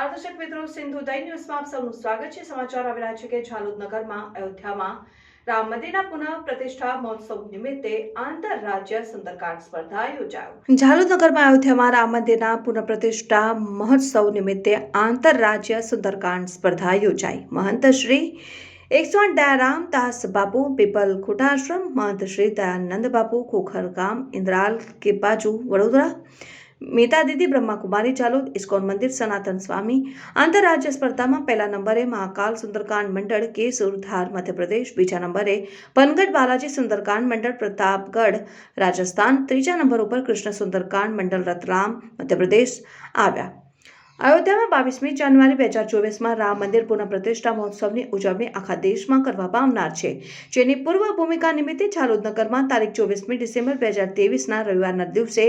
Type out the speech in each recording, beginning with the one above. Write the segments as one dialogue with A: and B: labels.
A: નમસ્કાર દર્શક મિત્રો, સિંધુદય ન્યૂઝમાં આપ સૌનું સ્વાગત છે। સમાચાર આવી રહ્યા છે કે ઝાલોદ નગરમાં અયોધ્યામાં રામ મંદિરના પુનઃ પ્રતિષ્ઠા મહોત્સવ નિમિત્તે આંતરરાજ્ય સુંદરકાંડ સ્પર્ધા યોજાયો। ઝાલોદ નગરમાં અયોધ્યામાં રામ મંદિરના પુનઃ પ્રતિષ્ઠા મહોત્સવ નિમિત્તે આંતરરાજ્ય સુંદરકાંડ સ્પર્ધા યોજાઈ। મહંત શ્રી 108 દયારામ દાસ બાપુ પીપલ ખોટાશ્રમ, મહંત શ્રી દયાનંદ બાપુ ખોખર ગામ, ઇન્દ્રાલ કે બાજુ વડોદરા, મીતા દીદી બ્રહ્માકુમારી ઝાલોદ, ઇસ્કોન મંદિર સનાતન સ્વામી। આંતરરાજ્ય સ્પર્ધામાં પહેલા નંબરે મહાકાલ સુંદરકાંડ મંડળ કેસુર ધાર મધ્યપ્રદેશ, બીજા નંબરે પનગઢ બાલાજી સુંદરકાંડ મંડળ પ્રતાપગઢ રાજસ્થાન, ત્રીજા નંબર ઉપર કૃષ્ણ સુંદરકાંડ મંડળ રતલામ મધ્યપ્રદેશ આવ્યા। અયોધ્યામાં 22મી જાન્યુઆરી 2024માં રામ મંદિર પુનઃ પ્રતિષ્ઠા મહોત્સવની ઉજવણી આખા દેશમાં કરવામાં આવનાર છે, જેની પૂર્વ ભૂમિકા નિમિત્તે ઝાલોદ નગરમાં તારીખ 24મી ડિસેમ્બર 2023ના રવિવારના દિવસે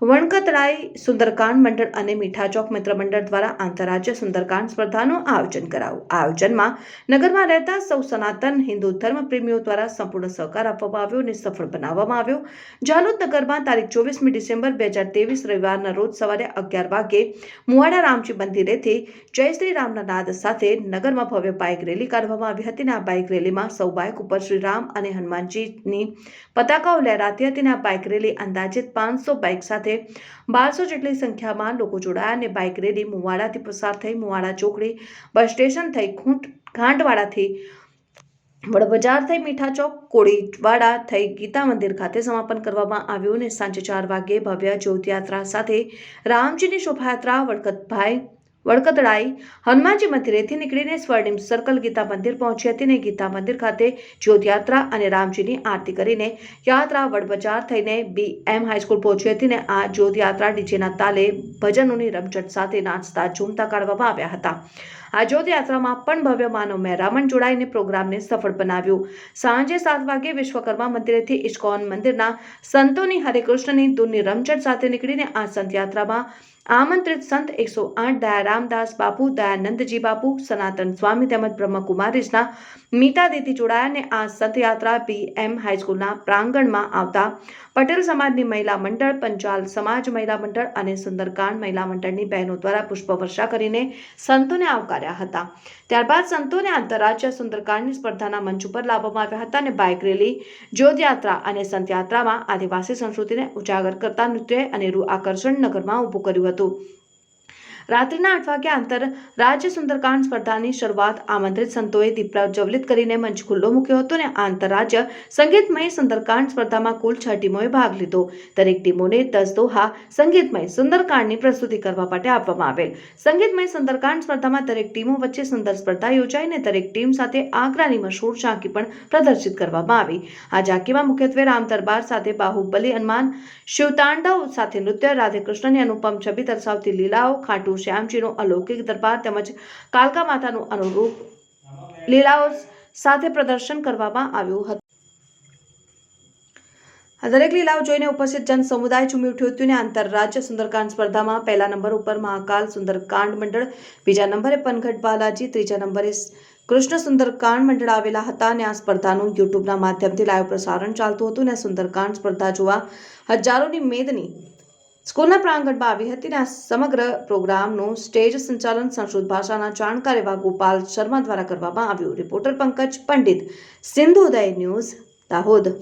A: વણકતરાઈ સુંદરકાંડ મંડળ અને મીઠા ચોક મિત્ર મંડળ દ્વારા આંતરરાજ્ય સુંદરકાંડ સ્પર્ધાનું આયોજન કરાયું। આ આયોજનમાં નગરમાં રહેતા સૌ સનાતન હિન્દુ ધર્મ પ્રેમીઓ દ્વારા સંપૂર્ણ સહકાર આપવામાં આવ્યો અને સફળ બનાવવામાં આવ્યો। ઝાલોદ નગરમાં તારીખ 24મી ડિસેમ્બર 2023 રવિવારના રોજ સવારે 11 વાગે મુવાડા રામજી મંદિરેથી જય શ્રી રામના નાદ સાથે નગરમાં ભવ્ય બાઇક રેલી કાઢવામાં આવી હતી અને આ બાઇક રેલીમાં સૌ બાઇક ઉપર શ્રી રામ અને હનુમાનજીની પતાકાઓ લહેરાતી હતી અને આ બાઇક રેલી અંદાજિત 500 બાઇક સાથે 1200 જેટલી સંખ્યામાં લોકો જોડાયા અને બાઇક રેલી મુવાડાથી પસાર થઈ મુવાડા ચોકડી બસ સ્ટેશન થઈ ઘાંટવાડાથી વડબજાર થઈ મીઠા ચોક કોળીવાડા થઈ ગીતા મંદિર ખાતે સમાપન કરવામાં આવ્યું અને સાંજે 4 વાગે ભવ્ય જ્યોતયાત્રા સાથે રામજીની શોભાયાત્રા વડકતડાઈ હનુમાનજી મંદિરેથી નીકળીને સ્વર્ણિમ સર્કલ ગીતા મંદિર પહોંચી હતી અને ગીતા મંદિર ખાતે જ્યોતયાત્રા અને રામજીની આરતી કરીને યાત્રા વડબજાર થઈને BM હાઈસ્કૂલ પહોંચી હતી અને આ જ્યોતયાત્રા ડીજેના તાલે ભજનોની રમઝટ સાથે નાચતા ઝૂમતા કાઢવામાં આવ્યા હતા। આ જ્યોતયાત્રામાં પણ ભવ્ય માનવ મહેરામણ જોડાઈને પ્રોગ્રામને સફળ બનાવ્યું। સાંજે 7 વાગે વિશ્વકર્મા મંદિરેથી ઇસ્કોન મંદિરના સંતોની હરેકૃષ્ણની ધૂનની રમઝટ સાથે નીકળીને આ સંતયાત્રામાં આમંત્રિત સંત 108 દયારામ દાસ બાપુ, દયાનંદજી બાપુ, સનાતન સ્વામી તેમજ બ્રહ્મકુમારીઝના મીતા દીદી જોડાયા અને આ સંતયાત્રા BM હાઈસ્કૂલના પ્રાંગણમાં આવતા પટેલ સમાજની મહિલા મંડળ, પંચાલ સમાજ મહિલા મંડળ અને સુંદરકાંડ મહિલા મંડળની બહેનો દ્વારા પુષ્પવર્ષા કરીને સંતોને આવકાર્યા હતા। ત્યારબાદ સંતોને આંતરરાજ્ય સુંદરકાંડની સ્પર્ધાના મંચ ઉપર લાવવામાં આવ્યા હતા અને બાઇક રેલી, જ્યોતયાત્રા અને સંતયાત્રામાં આદિવાસી સંસ્કૃતિને ઉજાગર કરતા નૃત્ય અનેરું આકર્ષણ નગરમાં ઊભું કર્યું હતું। રાત્રિના 8 વાગે આંતરરાજ્ય સુંદરકાંડ સ્પર્ધાની શરૂઆત આમંત્રિત સંતોએ દીપ પ્રજ્વલિત કરીને મંચ ખુલ્લો મૂક્યો હતો અને આંતરરાજ્ય સંગીતમય સુંદરકાંડ સ્પર્ધામાં કુલ 6 ટીમોએ ભાગ લીધો। દરેક ટીમોને 10 દોહા સંગીતમય સુંદરકાંડની પ્રસ્તુતિ કરવા માટે આપવામાં આવેલ। સંગીતમય સુંદરકાંડ સ્પર્ધામાં દરેક ટીમો વચ્ચે સુંદર સ્પર્ધા યોજાઈ અને દરેક ટીમ સાથે આગ્રાની મશહૂર ઝાંકી પણ પ્રદર્શિત કરવામાં આવી। આ ઝાંકીમાં મુખ્યત્વે રામ દરબાર સાથે બાહુબલી હનુમાન, શિવતાંડવ સાથે નૃત્ય, રાધેકૃષ્ણની અનુપમ છબી દર્શાવતી લીલાઓ, ખાટુ શ્યામજીનો અલૌકિક દરબાર તેમજ કાલકા માતાનું અનુરૂપ લીલાઓ સાથે પ્રદર્શન કરવામાં આવ્યું હતું। આ દરેક લીલાઓ જોઈને ઉપસ્થિત જન સમુદાય ઝૂમી ઉઠ્યું હતું અને આંતરરાજ્ય સુંદરકાંડ સ્પર્ધામાં પહેલા નંબર ઉપર મહાકાલ સુંદરકાંડ મંડળ, બીજા નંબરે પનગઢ બાલાજી, ત્રીજા નંબરે કૃષ્ણ સુંદરકાંડ મંડળ આવેલા હતા અને આ સ્પર્ધાનું યુટ્યુબના માધ્યમથી લાઈવ પ્રસારણ ચાલતું હતું અને સુંદરકાંડ સ્પર્ધા જોવા હજારોની મેદની સ્કૂલના પ્રાંગણમાં આવી હતી અને આ સમગ્ર પ્રોગ્રામનું સ્ટેજ સંચાલન સંસ્કૃત ભાષાના જાણકાર એવા ગોપાલ શર્મા દ્વારા કરવામાં આવ્યું। Reporter Pankaj Pandit, સિંધુદય news, Dahod.